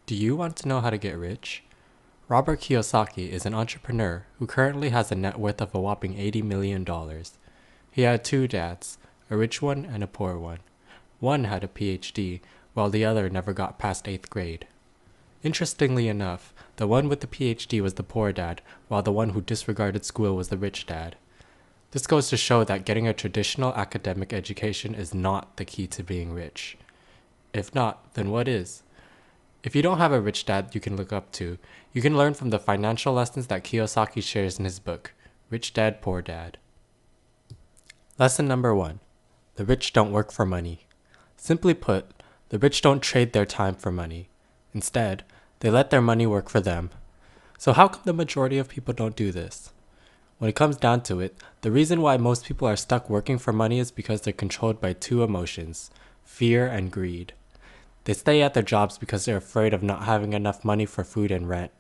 Do you want to know how to get rich? Robert Kiyosaki is an entrepreneur who currently has a net worth of a whopping $80 million. He had two dads, a rich one and a poor one. One had a PhD, while the other never got past 8th grade. Interestingly enough, the one with the PhD was the poor dad, while the one who disregarded school was the rich dad. This goes to show that getting a traditional academic education is not the key to being rich. If not, then what is? If you don't have a rich dad you can look up to, you can learn from the financial lessons that Kiyosaki shares in his book, Rich Dad, Poor Dad. Lesson number 1. The rich don't work for money. Simply put, the rich don't trade their time for money. Instead, they let their money work for them. So how come the majority of people don't do this? When it comes down to it, the reason why most people are stuck working for money is because they're controlled by two emotions, fear and greed. They stay at their jobs because they're afraid of not having enough money for food and rent.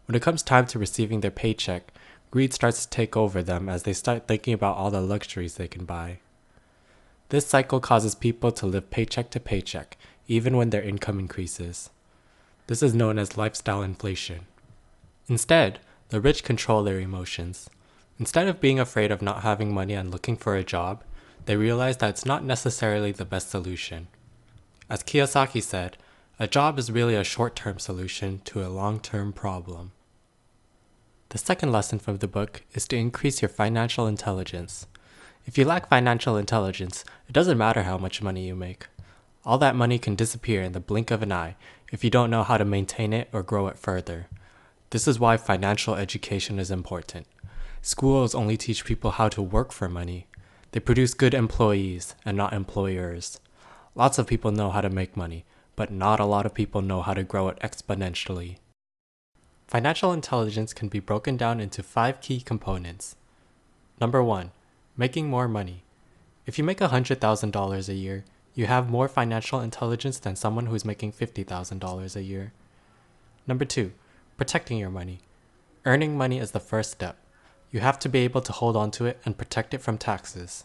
When it comes time to receiving their paycheck, greed starts to take over them as they start thinking about all the luxuries they can buy. This cycle causes people to live paycheck to paycheck, even when their income increases. This is known as lifestyle inflation. Instead, the rich control their emotions. Instead of being afraid of not having money and looking for a job, they realize that it's not necessarily the best solution. As Kiyosaki said, a job is really a short-term solution to a long-term problem. The second lesson from the book is to increase your financial intelligence. If you lack financial intelligence, it doesn't matter how much money you make. All that money can disappear in the blink of an eye if you don't know how to maintain it or grow it further. This is why financial education is important. Schools only teach people how to work for money. They produce good employees and not employers. Lots of people know how to make money, but not a lot of people know how to grow it exponentially. Financial intelligence can be broken down into 5 key components. Number 1, making more money. If you make $100,000 a year, you have more financial intelligence than someone who's making $50,000 a year. Number 2, protecting your money. Earning money is the first step. You have to be able to hold on to it and protect it from taxes.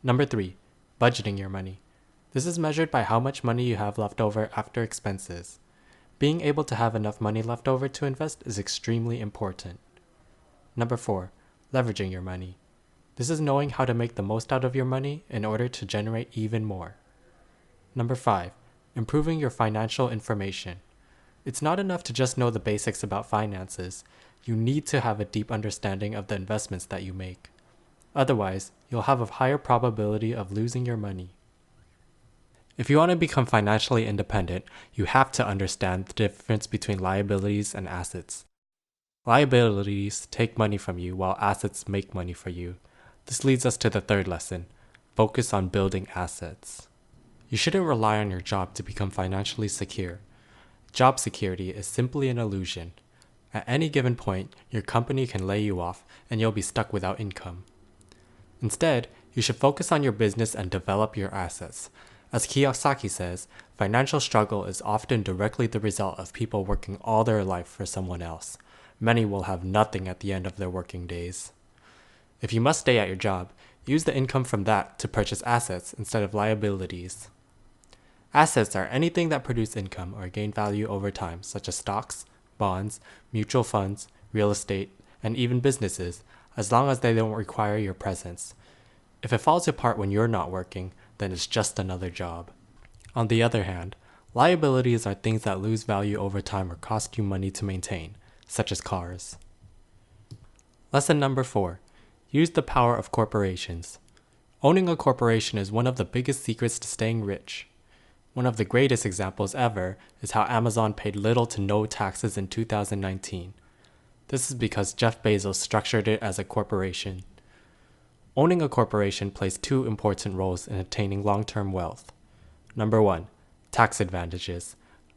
Number 3, budgeting your money. This is measured by how much money you have left over after expenses. Being able to have enough money left over to invest is extremely important. Number 4, leveraging your money. This is knowing how to make the most out of your money in order to generate even more. Number 5, improving your financial information. It's not enough to just know the basics about finances. You need to have a deep understanding of the investments that you make. Otherwise, you'll have a higher probability of losing your money. If you want to become financially independent, you have to understand the difference between liabilities and assets. Liabilities take money from you while assets make money for you. This leads us to the third lesson, focus on building assets. You shouldn't rely on your job to become financially secure. Job security is simply an illusion. At any given point, your company can lay you off and you'll be stuck without income. Instead, you should focus on your business and develop your assets. As Kiyosaki says, financial struggle is often directly the result of people working all their life for someone else. Many will have nothing at the end of their working days. If you must stay at your job, use the income from that to purchase assets instead of liabilities. Assets are anything that produce income or gain value over time, such as stocks, bonds, mutual funds, real estate, and even businesses, as long as they don't require your presence. If it falls apart when you're not working, then it's just another job. On the other hand, liabilities are things that lose value over time or cost you money to maintain, such as cars. Lesson number 4, use the power of corporations. Owning a corporation is one of the biggest secrets to staying rich. One of the greatest examples ever is how Amazon paid little to no taxes in 2019. This is because Jeff Bezos structured it as a corporation. Owning a corporation plays 2 important roles in attaining long-term wealth. Number 1, tax advantages.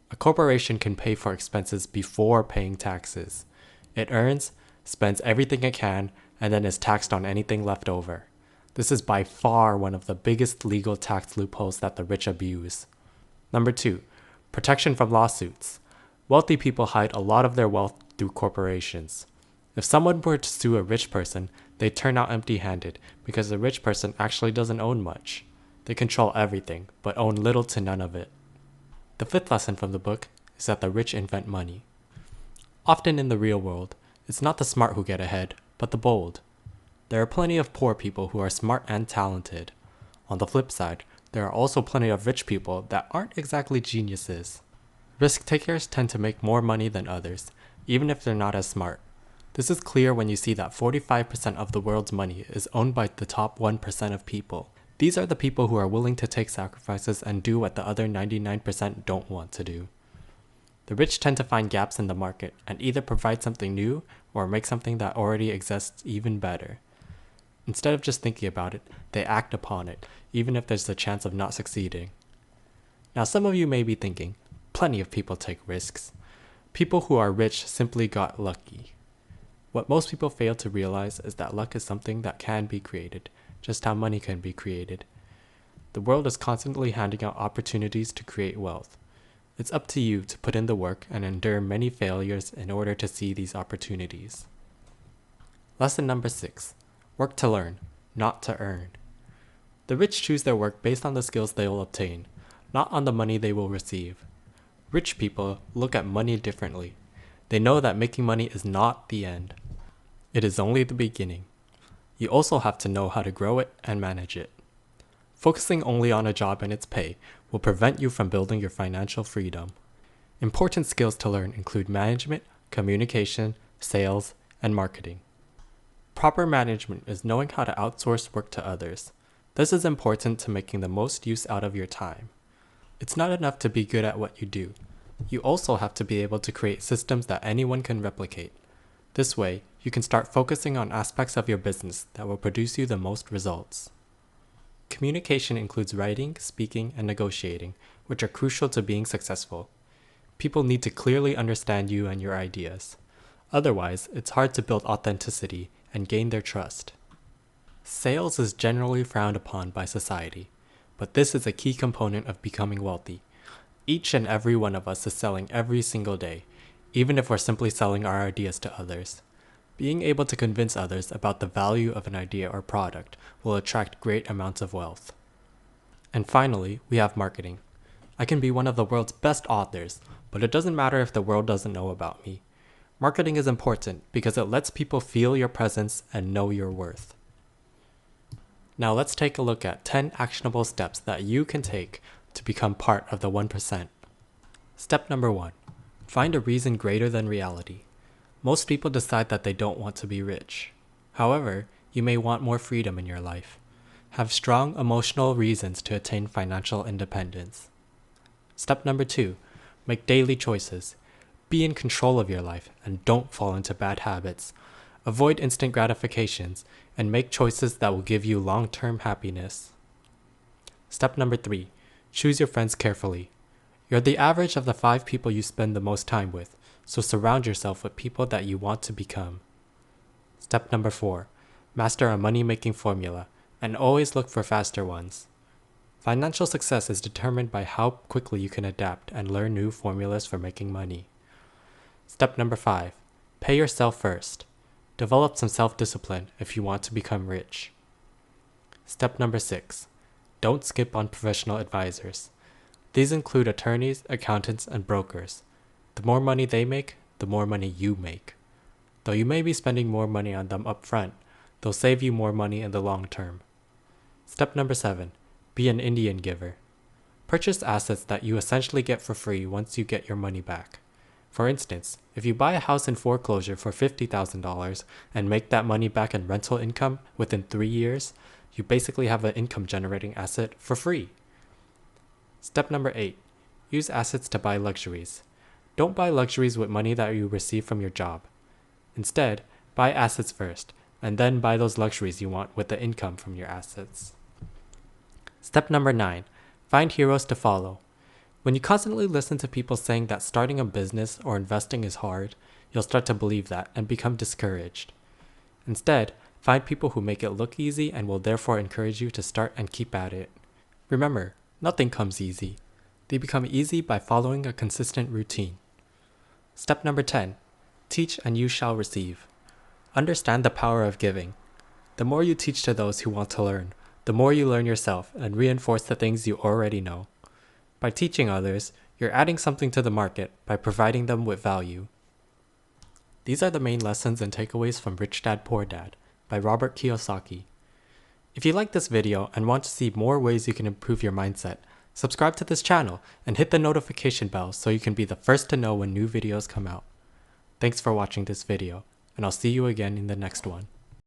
A corporation can pay for expenses before paying taxes. It earns, spends everything it can, and then is taxed on anything left over. This is by far one of the biggest legal tax loopholes that the rich abuse. Number 2, protection from lawsuits. Wealthy people hide a lot of their wealth through corporations. If someone were to sue a rich person, they'd turn out empty-handed because the rich person actually doesn't own much. They control everything, but own little to none of it. The 5th lesson from the book is that the rich invent money. Often in the real world, it's not the smart who get ahead, but the bold. There are plenty of poor people who are smart and talented. On the flip side, there are also plenty of rich people that aren't exactly geniuses. Risk takers tend to make more money than others, even if they're not as smart. This is clear when you see that 45% of the world's money is owned by the top 1% of people. These are the people who are willing to take sacrifices and do what the other 99% don't want to do. The rich tend to find gaps in the market and either provide something new or make something that already exists even better. Instead of just thinking about it, they act upon it, even if there's a chance of not succeeding. Now, some of you may be thinking, plenty of people take risks. People who are rich simply got lucky. What most people fail to realize is that luck is something that can be created, just how money can be created. The world is constantly handing out opportunities to create wealth. It's up to you to put in the work and endure many failures in order to see these opportunities. Lesson number 6. Work to learn, not to earn. The rich choose their work based on the skills they will obtain, not on the money they will receive. Rich people look at money differently. They know that making money is not the end. It is only the beginning. You also have to know how to grow it and manage it. Focusing only on a job and its pay will prevent you from building your financial freedom. Important skills to learn include management, communication, sales, and marketing. Proper management is knowing how to outsource work to others. This is important to making the most use out of your time. It's not enough to be good at what you do. You also have to be able to create systems that anyone can replicate. This way, you can start focusing on aspects of your business that will produce you the most results. Communication includes writing, speaking, and negotiating, which are crucial to being successful. People need to clearly understand you and your ideas. Otherwise, it's hard to build authenticity and gain their trust. Sales is generally frowned upon by society, but this is a key component of becoming wealthy. Each and every one of us is selling every single day, even if we're simply selling our ideas to others. Being able to convince others about the value of an idea or product will attract great amounts of wealth. And finally, we have marketing. I can be one of the world's best authors, but it doesn't matter if the world doesn't know about me. Marketing is important because it lets people feel your presence and know your worth. Now let's take a look at 10 actionable steps that you can take to become part of the 1%. Step number 1. Find a reason greater than reality. Most people decide that they don't want to be rich. However, you may want more freedom in your life. Have strong emotional reasons to attain financial independence. Step number 2. Make daily choices. Be in control of your life and don't fall into bad habits. Avoid instant gratifications and make choices that will give you long-term happiness. Step number 3. Choose your friends carefully. You're the average of the 5 people you spend the most time with, so surround yourself with people that you want to become. Step number 4. Master a money-making formula and always look for faster ones. Financial success is determined by how quickly you can adapt and learn new formulas for making money. Step number 5. Pay yourself first. Develop some self-discipline if you want to become rich. Step number 6. Don't skip on professional advisors. These include attorneys, accountants, and brokers. The more money they make, the more money you make. Though you may be spending more money on them up front, they'll save you more money in the long term. Step number 7. Be an Indian giver. Purchase assets that you essentially get for free once you get your money back. For instance, if you buy a house in foreclosure for $50,000 and make that money back in rental income within 3 years, you basically have an income generating asset for free. Step number 8. Use assets to buy luxuries. Don't buy luxuries with money that you receive from your job. Instead, buy assets first, and then buy those luxuries you want with the income from your assets. Step number 9. Find heroes to follow. When you constantly listen to people saying that starting a business or investing is hard, you'll start to believe that and become discouraged. Instead, find people who make it look easy and will therefore encourage you to start and keep at it. Remember, nothing comes easy. They become easy by following a consistent routine. Step number 10. Teach and you shall receive. Understand the power of giving. The more you teach to those who want to learn, the more you learn yourself and reinforce the things you already know. By teaching others, You're adding something to the market by providing them with value. These are the main lessons and takeaways from Rich Dad Poor Dad by Robert Kiyosaki. If you like this video and want to see more ways you can improve your mindset, subscribe to this channel and hit the notification bell so you can be the first to know when new videos come out. Thanks for watching this video, and I'll see you again in the next one.